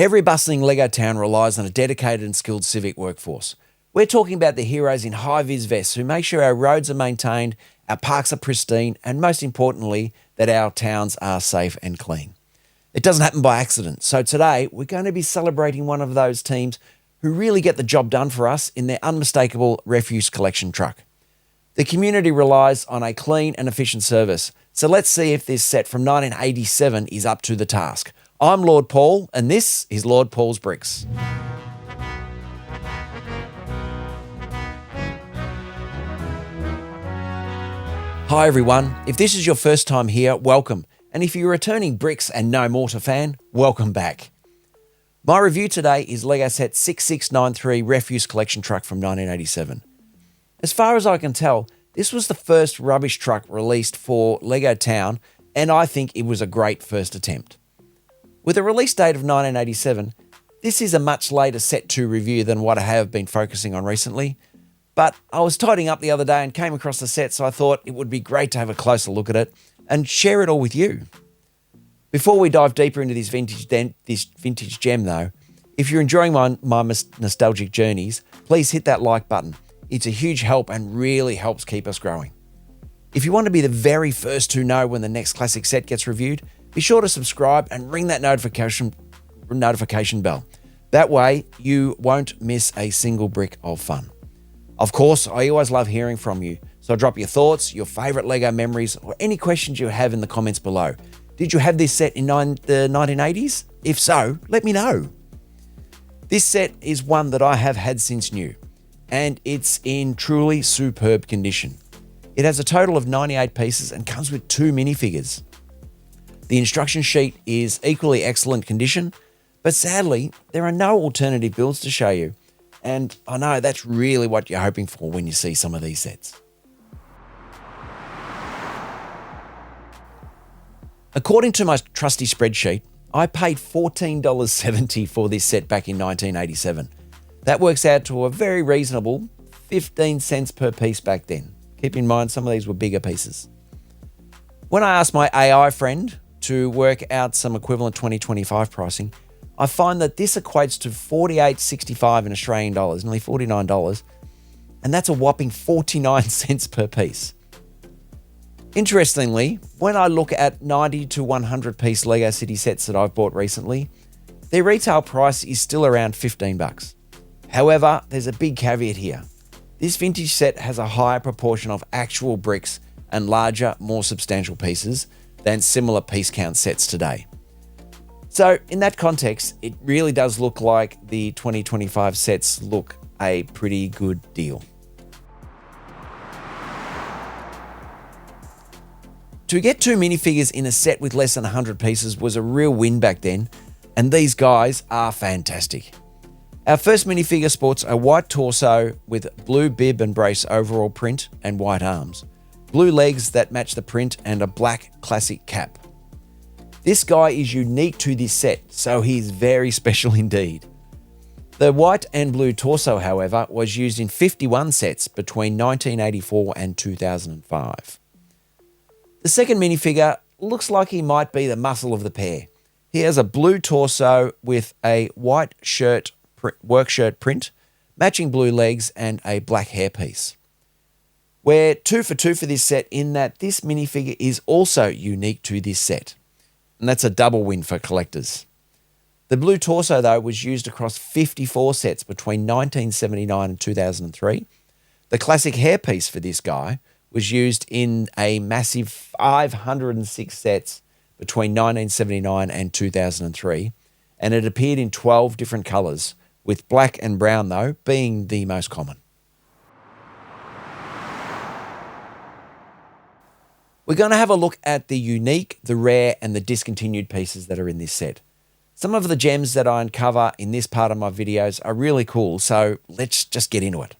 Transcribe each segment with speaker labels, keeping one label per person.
Speaker 1: Every bustling Lego town relies on a dedicated and skilled civic workforce. We're talking about the heroes in high-vis vests who make sure our roads are maintained, our parks are pristine, and most importantly, that our towns are safe and clean. It doesn't happen by accident. So today, we're going to be celebrating one of those teams who really get the job done for us in their unmistakable refuse collection truck. The community relies on a clean and efficient service. So let's see if this set from 1987 is up to the task. I'm Lord Paul, and this is Lord Paul's Bricks. Hi everyone, if this is your first time here, welcome. And if you're a returning Bricks and No Mortar fan, welcome back. My review today is Lego set 6693 Refuse Collection Truck from 1987. As far as I can tell, this was the first rubbish truck released for Lego Town, and I think it was a great first attempt. With a release date of 1987, this is a much later set to review than what I have been focusing on recently, but I was tidying up the other day and came across the set, so I thought it would be great to have a closer look at it and share it all with you. Before we dive deeper into this vintage gem though, if you're enjoying my nostalgic journeys, please hit that like button. It's a huge help and really helps keep us growing. If you want to be the very first to know when the next classic set gets reviewed, be sure to subscribe and ring that notification bell. That way you won't miss a single brick of fun. Of course, I always love hearing from you, so drop your thoughts, your favourite Lego memories, or any questions you have in the comments below. Did you have this set in the 1980s? If so, let me know. This set is one that I have had since new, and it's in truly superb condition. It has a total of 98 pieces and comes with 2 minifigures. The instruction sheet is equally excellent condition, but sadly, there are no alternative builds to show you. And I know that's really what you're hoping for when you see some of these sets. According to my trusty spreadsheet, I paid $14.70 for this set back in 1987. That works out to a very reasonable 15 cents per piece back then. Keep in mind, some of these were bigger pieces. When I asked my AI friend to work out some equivalent 2025 pricing, I find that this equates to $48.65 in Australian dollars, nearly $49, and that's a whopping 49 cents per piece. Interestingly, when I look at 90 to 100 piece Lego City sets that I've bought recently, their retail price is still around $15. However, there's a big caveat here. This vintage set has a higher proportion of actual bricks and larger, more substantial pieces than similar piece count sets today. So in that context, it really does look like the 2025 sets look a pretty good deal. To get 2 minifigures in a set with less than 100 pieces was a real win back then, and these guys are fantastic. Our first minifigure sports a white torso with blue bib and brace overall print and white arms, blue legs that match the print, and a black classic cap. This guy is unique to this set, so he's very special indeed. The white and blue torso, however, was used in 51 sets between 1984 and 2005. The second minifigure looks like he might be the muscle of the pair. He has a blue torso with a white work shirt print, matching blue legs, and a black hairpiece. We're 2 for 2 for this set in that this minifigure is also unique to this set. And that's a double win for collectors. The blue torso, though, was used across 54 sets between 1979 and 2003. The classic hairpiece for this guy was used in a massive 506 sets between 1979 and 2003, and it appeared in 12 different colours, with black and brown, though, being the most common. We're going to have a look at the unique, the rare, and the discontinued pieces that are in this set. Some of the gems that I uncover in this part of my videos are really cool, so let's just get into it.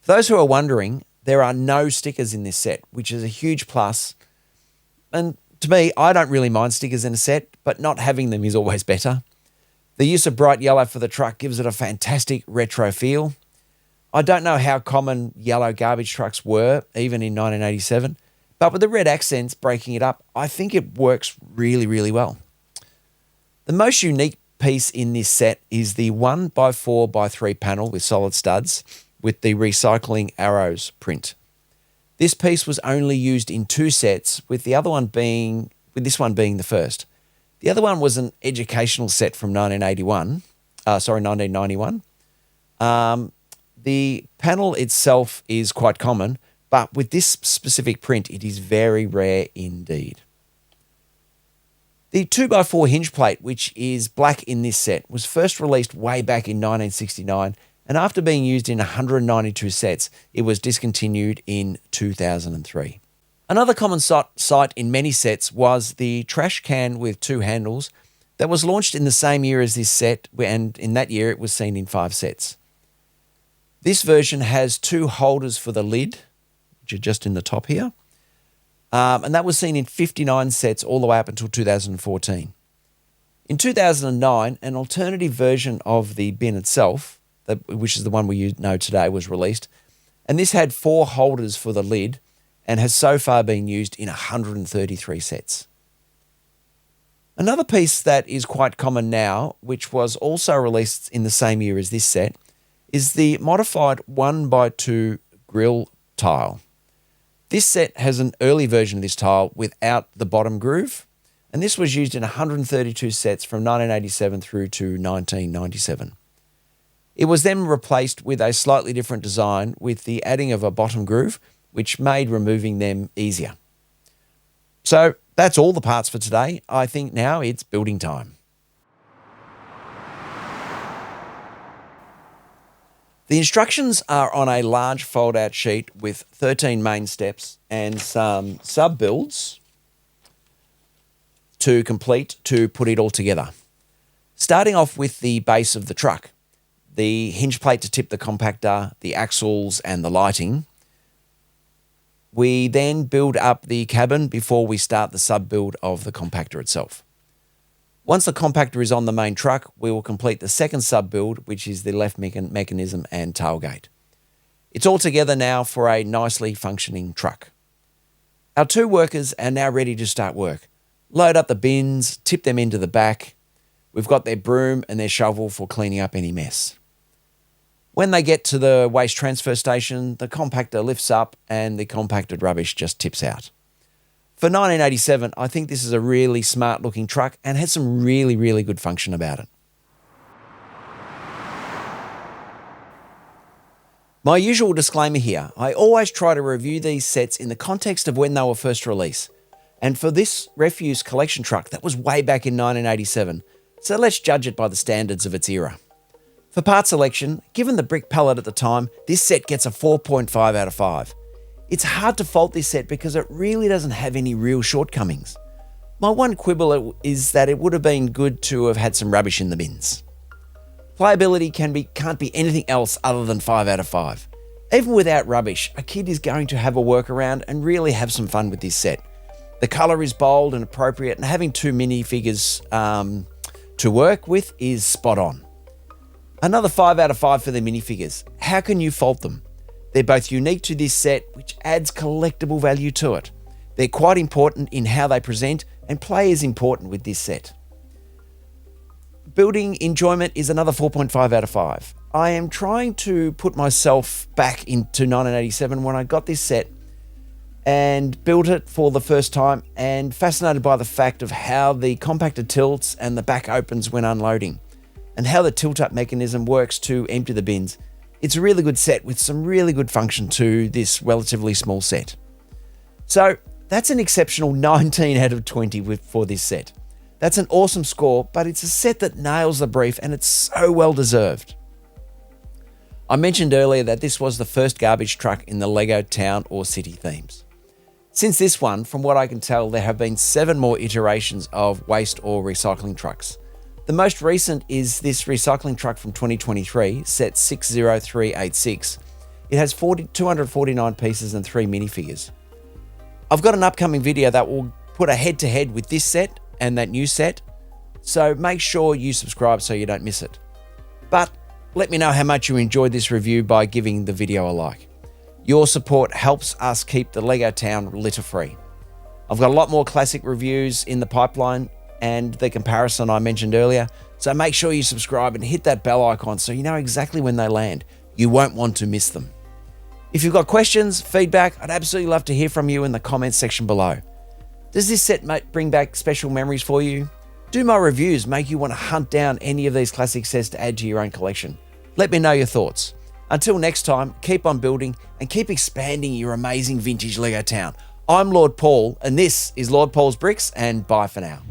Speaker 1: For those who are wondering, there are no stickers in this set, which is a huge plus. And to me, I don't really mind stickers in a set, but not having them is always better. The use of bright yellow for the truck gives it a fantastic retro feel. I don't know how common yellow garbage trucks were, even in 1987, but with the red accents breaking it up, I think it works really, really well. The most unique piece in this set is the 1x4x3 panel with solid studs with the recycling arrows print. This piece was only used in 2 sets, with this one being the first. The other one was an educational set from 1991. The panel itself is quite common, but with this specific print, it is very rare indeed. The 2x4 hinge plate, which is black in this set, was first released way back in 1969, and after being used in 192 sets, it was discontinued in 2003. Another common sight in many sets was the trash can with 2 handles that was launched in the same year as this set, and in that year it was seen in 5 sets. This version has 2 holders for the lid, which are just in the top here, and that was seen in 59 sets all the way up until 2014. In 2009, an alternative version of the bin itself, which is the one we know today, was released, and this had 4 holders for the lid and has so far been used in 133 sets. Another piece that is quite common now, which was also released in the same year as this set, is the modified 1x2 grill tile. This set has an early version of this tile without the bottom groove, and this was used in 132 sets from 1987 through to 1997. It was then replaced with a slightly different design with the adding of a bottom groove, which made removing them easier. So that's all the parts for today. I think now it's building time. The instructions are on a large fold-out sheet with 13 main steps and some sub-builds to complete to put it all together. Starting off with the base of the truck, the hinge plate to tip the compactor, the axles and the lighting. We then build up the cabin before we start the sub-build of the compactor itself. Once the compactor is on the main truck, we will complete the second sub-build, which is the left mechanism and tailgate. It's all together now for a nicely functioning truck. Our 2 workers are now ready to start work. Load up the bins, tip them into the back. We've got their broom and their shovel for cleaning up any mess. When they get to the waste transfer station, the compactor lifts up and the compacted rubbish just tips out. For 1987, I think this is a really smart looking truck and has some really, really good function about it. My usual disclaimer here, I always try to review these sets in the context of when they were first released. And for this refuse collection truck, that was way back in 1987. So let's judge it by the standards of its era. For part selection, given the brick palette at the time, this set gets a 4.5 out of 5. It's hard to fault this set because it really doesn't have any real shortcomings. My one quibble is that it would have been good to have had some rubbish in the bins. Playability can't be anything else other than 5 out of 5. Even without rubbish, a kid is going to have a workaround and really have some fun with this set. The colour is bold and appropriate, and having 2 minifigures to work with is spot on. Another 5 out of 5 for the minifigures. How can you fault them? They're both unique to this set, which adds collectible value to it. They're quite important in how they present, and play is important with this set. Building enjoyment is another 4.5 out of 5. I am trying to put myself back into 1987 when I got this set and built it for the first time, and fascinated by the fact of how the compactor tilts and the back opens when unloading, and how the tilt-up mechanism works to empty the bins. It's a really good set with some really good function to this relatively small set. So that's an exceptional 19 out of 20 for this set. That's an awesome score, but it's a set that nails the brief and it's so well deserved. I mentioned earlier that this was the first garbage truck in the LEGO town or city themes. Since this one, from what I can tell, there have been 7 more iterations of waste or recycling trucks. The most recent is this recycling truck from 2023, set 60386. It has 249 pieces and 3 minifigures. I've got an upcoming video that will put a head-to-head with this set and that new set, so make sure you subscribe so you don't miss it. But let me know how much you enjoyed this review by giving the video a like. Your support helps us keep the LEGO town litter-free. I've got a lot more classic reviews in the pipeline and the comparison I mentioned earlier, So make sure you subscribe and hit that bell icon so you know exactly when they land. You won't want to miss them. If you've got questions, feedback, I'd absolutely love to hear from you in the comments section below. Does this set bring back special memories for you? Do my reviews make you want to hunt down any of these classic sets to add to your own collection? Let me know your thoughts. Until next time, keep on building and keep expanding your amazing vintage Lego town. I'm Lord Paul, and this is Lord Paul's Bricks, and bye for now.